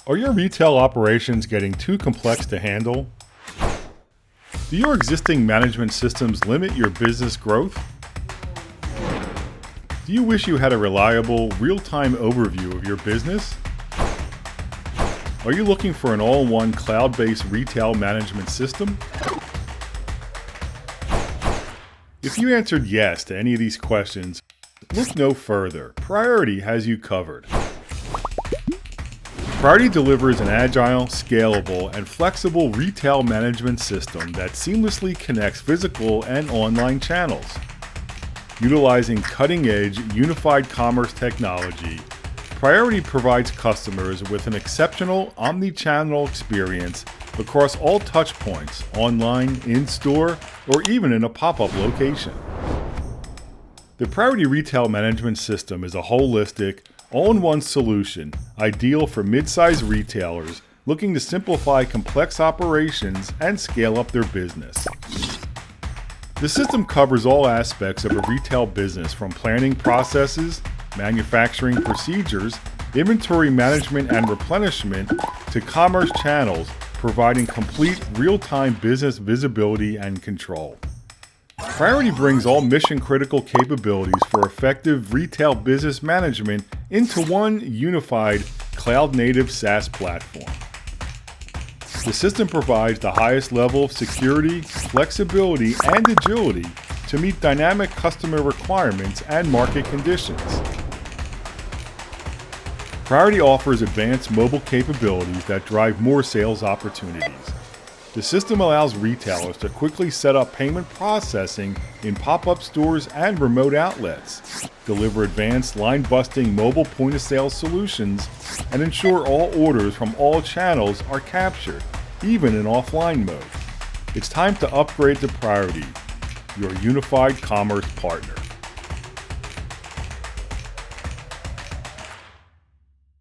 Are your retail operations getting too complex to handle? Do your existing management systems limit your business growth? Do you wish you had a reliable, real-time overview of your business? Are you looking for an all-in-one cloud-based retail management system? If you answered yes to any of these questions, look no further. Priority has you covered. Priority delivers an agile, scalable, and flexible retail management system that seamlessly connects physical and online channels. Utilizing cutting-edge unified commerce technology, Priority provides customers with an exceptional omni-channel experience across all touchpoints, online, in-store, or even in a pop-up location. The Priority Retail Management System is a holistic, all-in-one solution ideal for mid-sized retailers looking to simplify complex operations and scale up their business. The system covers all aspects of a retail business from planning processes, manufacturing procedures, inventory management and replenishment, to commerce channels, providing complete real-time business visibility and control. Priority brings all mission-critical capabilities for effective retail business management into one unified cloud-native SaaS platform. The system provides the highest level of security, flexibility, and agility to meet dynamic customer requirements and market conditions. Priority offers advanced mobile capabilities that drive more sales opportunities. The system allows retailers to quickly set up payment processing in pop-up stores and remote outlets, deliver advanced line-busting mobile point-of-sale solutions, and ensure all orders from all channels are captured, even in offline mode. It's time to upgrade to Priority, your unified commerce partner.